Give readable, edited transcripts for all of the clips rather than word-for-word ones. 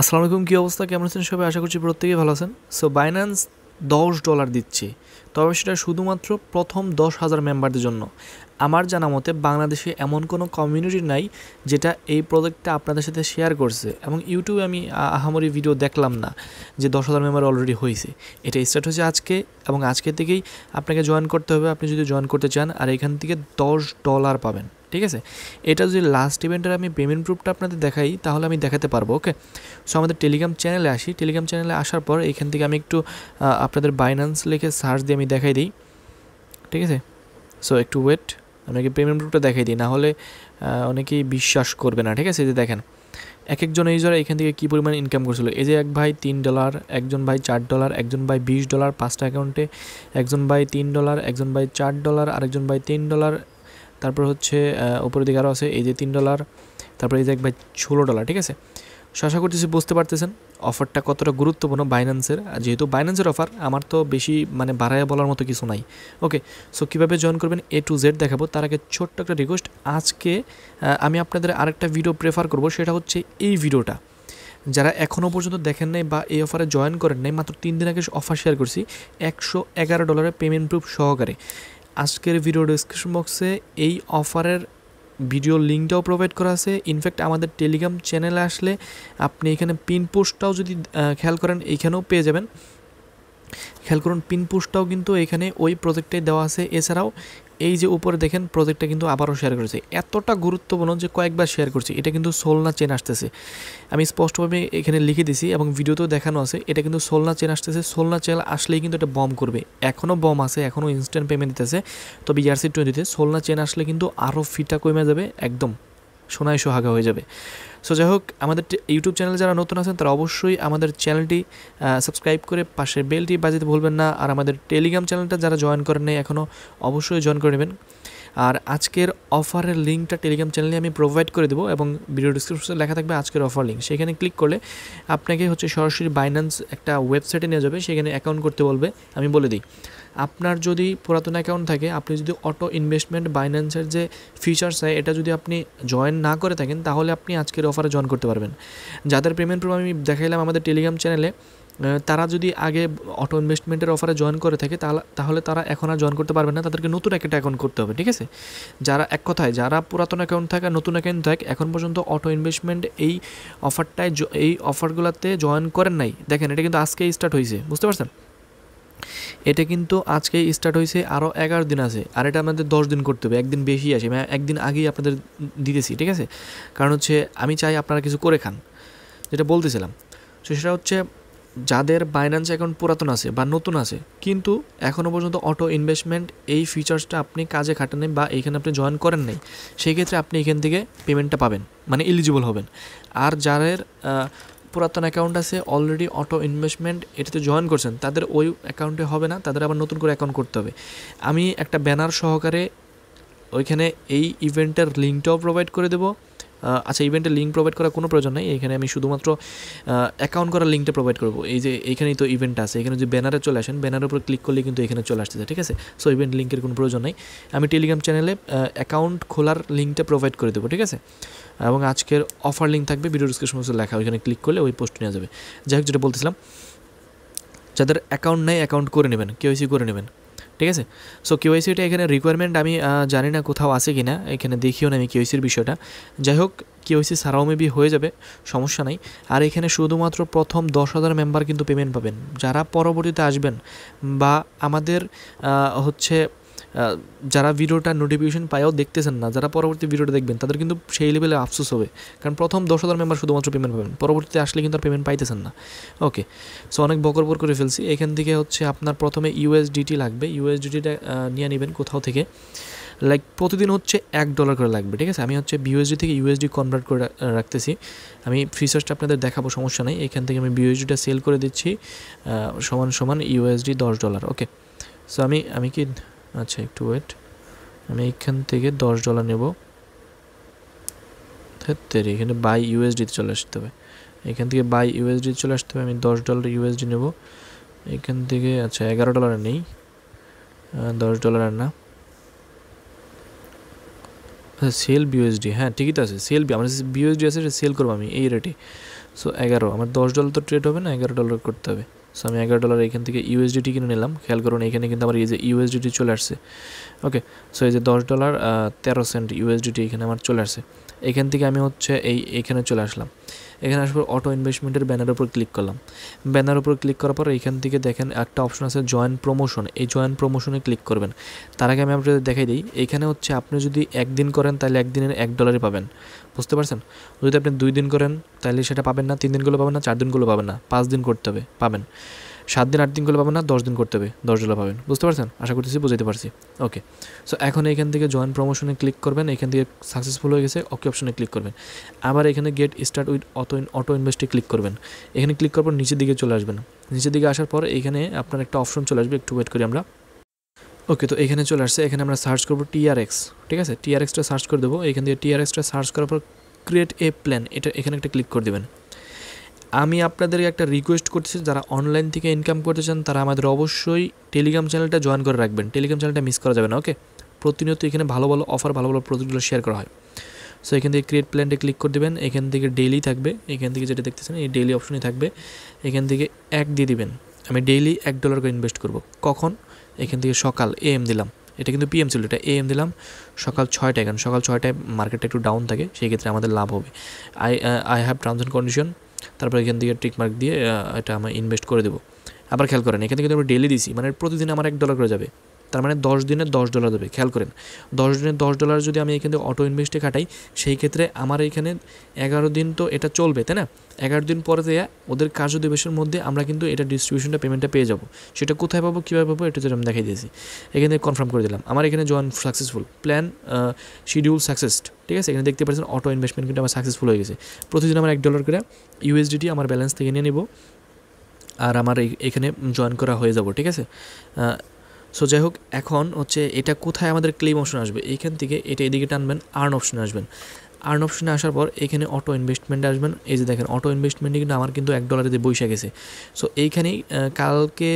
আসসালামু আলাইকুম, কী অবস্থা, কেমন আছেন সবাই? আশা করছি প্রত্যেকেই ভালো আছেন। সো বাইন্যান্স $10 দিচ্ছে, তবে সেটা শুধুমাত্র প্রথম 10,000 মেম্বারদের জন্য। আমার জানা মতে বাংলাদেশে এমন কোনো কমিউনিটি নাই যেটা এই প্রজেক্টটা আপনাদের সাথে শেয়ার করছে, এবং ইউটিউবে আমি আহামরি ভিডিও দেখলাম না যে 10,000 মেম্বার অলরেডি হয়েছে। এটা স্টার্ট হয়েছে আজকে, এবং আজকে থেকেই আপনাকে জয়েন করতে হবে আপনি যদি জয়েন করতে চান, আর এখান থেকে $10 পাবেন। ঠিক আছে, এটা যদি লাস্ট ইভেন্টের আমি পেমেন্ট প্রুফটা আপনাদের দেখাই তাহলে আমি দেখাতে পারবো। ওকে, সো আমাদের টেলিগ্রাম চ্যানেলে আসি। টেলিগ্রাম চ্যানেলে আসার পর এখান থেকে আমি একটু আপনাদের বাইন্যান্স লিখে সার্চ দিয়ে আমি দেখাই দিই। ঠিক আছে, সো একটু ওয়েট, আপনাকে পেমেন্ট প্রুফটা দেখাই দিই, না হলে অনেকেই বিশ্বাস করবে না। ঠিক আছে, এই যে দেখেন এক একজন ইউজার এখান থেকে কী পরিমাণ ইনকাম করছিল। এই যে এক ভাই $3, একজন ভাই $4, একজন ভাই $20 5টা অ্যাকাউন্টে, একজন ভাই $3, একজন ভাই $4, আরেকজন ভাই $3, তারপর হচ্ছে উপরের দিকে আরও আছে এই যে $3, তারপরে এই যে এক ভাই $16। ঠিক আছে, আশা করতেছি বুঝতে পারতেছেন অফারটা কতটা গুরুত্বপূর্ণ বাইন্যান্সের। যেহেতু বাইন্যান্সের অফার, আমার তো বেশি বাড়ায় বলার মতো কিছু নাই। ওকে, সো কীভাবে জয়েন করবেন A to Z দেখাবো। তার আগে ছোট্ট একটা রিকোয়েস্ট, আজকে আমি আপনাদের আরেকটা ভিডিও প্রেফার করব, সেটা হচ্ছে এই ভিডিওটা। যারা এখনও পর্যন্ত দেখেন নাই বা এই অফারে জয়েন করেন নাই, মাত্র 3 দিন আগে অফার শেয়ার করছি $111 পেমেন্ট প্রুফ সহকারে। আজকের ভিডিও ডিসক্রিপশন বক্সে এই অফারের ভিডিও লিঙ্কটাও প্রোভাইড করা আছে। ইনফ্যাক্ট আমাদের টেলিগ্রাম চ্যানেলে আসলে আপনি এখানে পিন পোস্টটাও যদি খেয়াল করেন এইখানেও পেয়ে যাবেন। খেয়াল করুন, পিন পোস্টটাও কিন্তু এখানে ওই প্রজেক্টে দেওয়া আছে। এছাড়াও এই যে উপরে দেখেন প্রজেক্টটা কিন্তু আবারও শেয়ার করেছে। এতটা গুরুত্বপূর্ণ যে কয়েকবার শেয়ার করছি। এটা কিন্তু সোলনা চেন আসতেছে, আমি স্পষ্টভাবে এখানে লিখে দিছি এবং ভিডিওতেও দেখানো আছে। এটা কিন্তু সোলনা চেন আসতেছে। সোলনা চেন আসলেই কিন্তু এটা বম করবে। এখনও বম আছে, এখনও ইনস্ট্যান্ট পেমেন্ট দিতেছে। তবে ERC20-তে সোলনা চেন আসলে কিন্তু আরও ফিটা কমে যাবে, একদম সোনায় সোহাগা হয়ে যাবে। সো যাই হোক, আমাদের ইউটিউব চ্যানেলে যারা নতুন আছেন তারা অবশ্যই আমাদের চ্যানেলটি সাবস্ক্রাইব করে পাশের বেলটি বাজাতে ভুলবেন না। আর আমাদের টেলিগ্রাম চ্যানেলটা যারা জয়েন করেন নাই এখনও, অবশ্যই জয়েন করে নেবেন। আর আজকের অফারের লিঙ্কটা টেলিগ্রাম চ্যানেলে আমি প্রোভাইড করে দেবো, এবং ভিডিও ডিসক্রিপশনে লেখা থাকবে আজকের অফার লিঙ্ক। সেখানে ক্লিক করলে আপনাকে হচ্ছে সরাসরি বাইন্যান্স একটা ওয়েবসাইটে নিয়ে যাবে, সেখানে অ্যাকাউন্ট করতে বলবে। আমি বলে দিই, আপনার যদি পুরাতন অ্যাকাউন্ট থাকে, আপনি যদি অটো ইনভেস্টমেন্ট বাইন্যান্সের যে ফিচার্স হয় এটা যদি আপনি জয়েন না করে থাকেন, তাহলে আপনি আজকের অফারে জয়েন করতে পারবেন। যাদের পেমেন্ট প্রুফ আমি দেখাইলাম আমাদের টেলিগ্রাম চ্যানেলে, তারা যদি আগে অটো ইনভেস্টমেন্টের অফারে জয়েন করে থাকে তাহলে তারা এখন আর জয়েন করতে পারবে না, তাদেরকে নতুন একটা অ্যাকাউন্ট করতে হবে। ঠিক আছে, যারা এক কথায় যারা পুরাতন অ্যাকাউন্ট থাকে, নতুন অ্যাকাউন্ট থাকে, এখন পর্যন্ত অটো ইনভেস্টমেন্ট এই অফারটায় এই অফারগুলোতে জয়েন করেন নাই, দেখেন এটা কিন্তু আজকেই স্টার্ট হয়েছে, বুঝতে পারছেন? এটা কিন্তু আজকেই স্টার্ট হয়েছে, আরও 11 দিন আছে, আর এটা আমাদের 10 দিন করতে হবে, একদিন বেশি আসে, মানে একদিন আগেই আপনাদের দিতেছি। ঠিক আছে, কারণ হচ্ছে আমি চাই আপনারা কিছু করে খান, যেটা বলতেছিলাম। তো সেটা হচ্ছে যাদের বাইন্যান্স অ্যাকাউন্ট পুরাতন আছে বা নতুন আছে, কিন্তু এখনও পর্যন্ত অটো ইনভেস্টমেন্ট এই ফিচার্সটা আপনি কাজে খাটান নাই বা এইখানে আপনি জয়েন করেন নাই, সেই ক্ষেত্রে আপনি এখান থেকে পেমেন্টটা পাবেন, মানে এলিজিবল হবেন। আর যাদের পুরাতন অ্যাকাউন্ট আছে, অলরেডি অটো ইনভেস্টমেন্ট এটাতে জয়েন করছেন, তাদের ওই অ্যাকাউন্টে হবে না, তাদের আবার নতুন করে অ্যাকাউন্ট করতে হবে। আমি একটা ব্যানার সহকারে ওইখানে এই ইভেন্টের লিঙ্কটাও প্রোভাইড করে দেবো। আচ্ছা, ইভেন্টের লিঙ্ক প্রোভাইড করার কোনো প্রয়োজন নেই, এখানে আমি শুধুমাত্র অ্যাকাউন্ট করার লিঙ্কটা প্রোভাইড করবো। এই যে এইখানেই তো ইভেন্ট আছে, এখানে যদি ব্যানারে চলে আসেন, ব্যানারের উপর ক্লিক করলে কিন্তু এখানে চলে আসতেছে। ঠিক আছে, সো ইভেন্ট লিঙ্কের কোনো প্রয়োজন নেই, আমি টেলিগ্রাম চ্যানেলে অ্যাকাউন্ট খোলার লিঙ্কটা প্রোভাইড করে দেবো। ঠিক আছে, এবং আজকের অফার লিঙ্ক থাকবে ভিডিও ডিসক্রিপশন বক্সে লেখা, ওইখানে ক্লিক করলে ওই পোস্ট নেওয়া যাবে। যাই হোক, যেটা বলতেছিলাম, যাদের অ্যাকাউন্ট নেই অ্যাকাউন্ট করে নেবেন, কেওয়াইসি করে নেবেন। ঠিক আছে, সো কেওয়াইসিটা এখানে রিকোয়ারমেন্ট আমি জানি না কোথাও আছে কি না, এখানে দেখিও না আমি কেওয়াইসির বিষয়টা। যাই হোক, কেওয়াইসি ছাড়াও মেবি হয়ে যাবে, সমস্যা নাই। আর এখানে শুধুমাত্র প্রথম 10,000 মেম্বার কিন্তু পেমেন্ট পাবেন। যারা পরবর্তীতে আসবেন বা আমাদের হচ্ছে যারা ভিডিওটা নোটিফিকেশন পায়ও দেখতেছেন না, যারা পরবর্তী ভিডিওটা দেখবেন, তাদের কিন্তু সেই লেভেলে আফসোস হবে, কারণ প্রথম 10,000 মেম্বার শুধুমাত্র পেমেন্ট পাবেন, পরবর্তীতে আসলে কিন্তু আর পেমেন্ট পাইতেছেন না। ওকে, সো অনেক বকর করে ফেলছি। এখান থেকে হচ্ছে আপনার প্রথমে USDT লাগবে, USDTটা নিয়ে নেবেন কোথাও থেকে, লাইক প্রতিদিন হচ্ছে $1 করে লাগবে। ঠিক আছে, আমি হচ্ছে BUSD থেকে USD কনভার্ট করে রাখতেছি, আমি ফিচার্সটা আপনাদের দেখাবো, সমস্যা নেই। এখান থেকে আমি BUSDটা সেল করে দিচ্ছি সমান USD $10। ওকে, সো আমি কি, আচ্ছা একটু ওয়েট, আমি এখান থেকে $10 নেব। তেরি, এখানে বাই USDতে চলে আসতে হবে, এখান থেকে বাই USD চলে আসতে হবে, আমি $10 USD নেব এখান থেকে। আচ্ছা, $11 নেই, $10 না, আচ্ছা সেল বিউএসডি, হ্যাঁ ঠিকই তো আছে, সেল আমার বিউএসডি আছে, সেটা সেল করবো আমি এই রেটে। সো 11 আমার $10 তো ট্রেড হবে না, $11 করতে হবে। সো আমি $11 এখান থেকে ইউএসডিটি কিনে নিলাম। খেয়াল করুন এখানে কিন্তু আমার এই যে ইউএসডিটি চলে আসছে। ওকে, সো এই যে $10 13 সেন্ট ইউএসডিটি এখানে আমার চলে আসছে। এখান থেকে আমি হচ্ছে এইখানে চলে আসলাম। এখানে আসার পর অটো ইনভেস্টমেন্টের ব্যানার উপর ক্লিক করলাম। ব্যানার উপর ক্লিক করার পর এখান থেকে দেখেন একটা অপশন আছে জয়েন প্রমোশন, এই জয়েন প্রমোশনে ক্লিক করবেন। তার আগে আমি আপনাদের দেখাই দিই, এখানে হচ্ছে আপনি যদি একদিন করেন তাহলে একদিনের $1 পাবেন, বুঝতে পারছেন? যদি আপনি 2 দিন করেন তাহলে সেটা পাবেন না, 3 দিনগুলো পাবেন না, 4 দিনগুলো পাবেন না, 5 দিন করতে হবে পাবেন, 7 দিন 8 দিনগুলো পাবেন না, 10 দিন করতে হবে, $10 পাবেন, বুঝতে পারছেন? আশা করতেছি বুঝাইতে পারছি। ওকে, সো এখন এখান থেকে জয়েন প্রমোশনে ক্লিক করবেন, এখান থেকে সাকসেসফুল হয়ে গেছে ওকে অপশনে ক্লিক করবেন। আবার এখানে গেট স্টার্ট উইথ অটো ইনভেস্টে ক্লিক করবেন। এখানে ক্লিক করার পর নিচের দিকে চলে আসবেন। নিচের দিকে আসার পর এখানে আপনার একটা অপশন চলে আসবে, একটু ওয়েট করি আমরা। ওকে, তো এখানে চলে আসছে, এখানে আমরা সার্চ করবো টিআরএক্স, ঠিক আছে? টিআরএক্সটা সার্চ করে দেবো। এখান থেকে টিআরএক্সটা সার্চ করার পর ক্রিয়েট এ প্ল্যান, এটা এখানে একটা ক্লিক করে দেবেন। আমি আপনাদেরকে একটা রিকোয়েস্ট করতেছি, যারা অনলাইন থেকে ইনকাম করতে চান তারা আমাদের অবশ্যই টেলিগ্রাম চ্যানেলটা জয়েন করে রাখবেন। টেলিগ্রাম চ্যানেলটা মিস করা যাবে না। ওকে, প্রতিনিয়ত এখানে ভালো ভালো অফার, ভালো ভালো প্রজেক্টগুলো শেয়ার করা হয়। সো এখান থেকে ক্রিয়েট প্ল্যানটা ক্লিক করে দেবেন। এখান থেকে ডেইলি থাকবে, এখান থেকে যেটা দেখতেছেন এই ডেইলি অপশনই থাকবে। এখান থেকে এক দিয়ে দিবেন। আমি ডেইলি $1 করে ইনভেস্ট করব। কখন? এখান থেকে সকাল AM দিলাম, এটা কিন্তু PM ছিল, এটা AM দিলাম সকাল 6টায়, কারণ সকাল 6টায় মার্কেটটা একটু ডাউন থাকে, সেই ক্ষেত্রে আমাদের লাভ হবে। I have terms and condition, তারপর এখান থেকে টিক মার্ক দিয়ে এটা আমি ইনভেস্ট করে দেবো। আবার খেয়াল করেন এখান থেকে আমরা ডেইলি দিছি, মানে প্রতিদিন আমার $1 করে যাবে, তার মানে 10 দিনে $10 দেবে। খেয়াল করেন 10 দিনে $10 যদি আমি এখান থেকে অটো ইনভেস্টে কাটাই, সেই ক্ষেত্রে আমার এখানে 11 দিন তো এটা চলবে, তাই না? 11 দিন পরে দেয়া ওদের কার্য দিবসের মধ্যে আমরা কিন্তু এটা ডিস্ট্রিবিউশনটা পেমেন্টটা পেয়ে যাবো। সেটা কোথায় পাবো, কীভাবে পাবো, এটা যেটা আমি দেখাই দিয়েছি। এখানে কনফার্ম করে দিলাম, আমার এখানে join successful, plan schedule succeeded, ঠিক আছে? এখানে দেখতে পাচ্ছেন অটো ইনভেস্টমেন্ট কিন্তু আমার সাকসেসফুল হয়ে গেছে। প্রতিদিন আমার $1 করে ইউএসডিটি আমার ব্যালেন্স থেকে নিয়ে নেব, আর আমার এখানে জয়েন করা হয়ে যাব, ঠিক আছে? সো যাই হোক, এখন হচ্ছে এটা কোথায় আমাদের ক্লেম অপশন আসবে, এইখান থেকে এটা এদিকে টানবেন, আর্ন অপশনে আসবেন। আর্ন অপশনে আসার পর এখানে অটো ইনভেস্টমেন্টে আসবেন। এই যে দেখেন অটো ইনভেস্টমেন্টে কিন্তু আমার কিন্তু $1 দিয়ে বসে গেছে। সো এইখানেই কালকে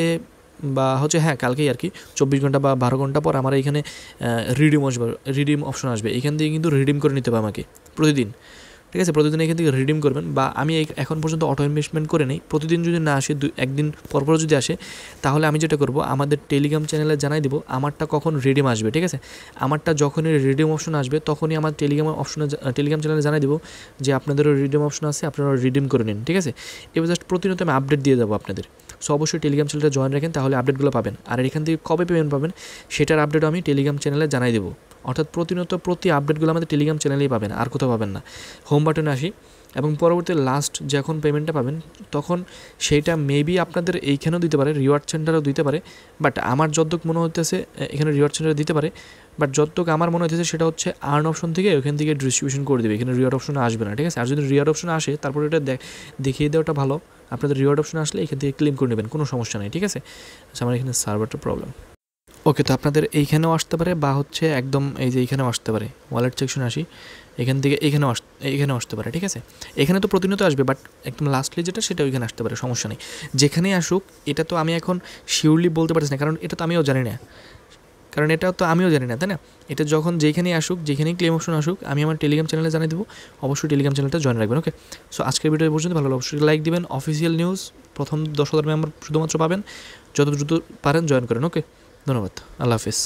বা হচ্ছে হ্যাঁ কালকেই আর কি 24 ঘন্টা বা 12 ঘন্টা পর আমার এইখানে রিডিম আসবে, রিডিম অপশন আসবে। এখান থেকে কিন্তু রিডিম করে নিতে হবে আমাকে প্রতিদিন, ঠিক আছে? প্রতিদিন এখান থেকে রিডিম করবেন, বা আমি এখন পর্যন্ত অটো ইনভেস্টমেন্ট করে নেই, প্রতিদিন যদি না আসে, একদিন পরপর যদি আসে, তাহলে আমি যেটা করব আমাদের টেলিগ্রাম চ্যানেলে জানাই দেবো আমারটা কখন রিডিম আসবে, ঠিক আছে? আমারটা যখনই রিডিম অপশন আসবে তখনই আমার টেলিগ্রাম চ্যানেলে জানাই দেবো যে আপনাদেরও রিডিম অপশন আছে, আপনারা রিডিম করে নিন, ঠিক আছে? এবার জাস্ট প্রতিনিয়ত আমি আপডেট দিয়ে যাবো আপনাদের। সো অবশ্যই টেলিগ্রাম চ্যানেলটা জয়েন রাখেন, তাহলে আপডেটগুলো পাবেন। আর এখান থেকে কবে পেমেন্ট পাবেন সেটার আপডেটও আমি টেলিগ্রাম চ্যানেলে জানাই দেবো। অর্থাৎ প্রতিনিয়ত প্রতি আপডেটগুলো আমাদের টেলিগ্রাম চ্যানেলেই পাবেন, আর কোথাও পাবেন না। হোম বাটনে আসি, এবং পরবর্তী লাস্ট যখন পেমেন্টটা পাবেন তখন সেইটা মেবি আপনাদের এইখানেও দিতে পারে, রিওয়ার্ড সেন্টারও দিতে পারে, বাট আমার যতটুকু মনে হইতেছে এখানে রিওয়ার্ড সেন্টার দিতে পারে, বাট যতটুকু আমার মনে হইতেছে সেটা হচ্ছে আর্ন অপশন থেকে ওখান থেকে ডিস্ট্রিবিউশন করে দেবে, এখানে রিওয়ার্ড অপশনে আসবে না, ঠিক আছে? আর যদি রিওয়ার্ড অপশন আসে তারপর এটা দেখিয়ে দেওয়াটা ভালো, আপনাদের রিওয়ার্ড অপশন আসলে এখান থেকে ক্লেম করে নেবেন, কোনো সমস্যা নেই, ঠিক আছে? আচ্ছা, আমার এখানে সার্ভারটা প্রবলেম। ওকে, তো আপনাদের এইখানেও আসতে পারে, বা হচ্ছে একদম এই যে এইখানেও আসতে পারে। ওয়ালেট সেকশনে আসি, এখান থেকে এখানেও আসতে পারে, ঠিক আছে? এখানে তো প্রতিনিয়ত আসবে, বাট একদম লাস্টলি যেটা সেটা ওইখানে আসতে পারে, সমস্যা নেই। যেখানেই আসুক এটা তো আমি এখন শিওরলি বলতে পারছি না, কারণ এটা তো আমিও জানি না, তাই না? এটা যখন যেখানেই আসুক, যেখানেই ক্লেম অপশন আসুক, আমি আমার টেলিগ্রাম চ্যানেলে জানিয়ে দেবো। অবশ্যই টেলিগ্রাম চ্যানেলটা জয়েন রাখবেন। ওকে, সো আজকের ভিডিও পর্যন্ত ভালো, অবশ্যই লাইক দিবেন। অফিসিয়াল নিউজ প্রথম 10,000 মেম্বার শুধুমাত্র পাবেন, যত দ্রুত পারেন জয়েন করেন। ওকে, ধন্যবাদ, আল্লাহ হাফিজ।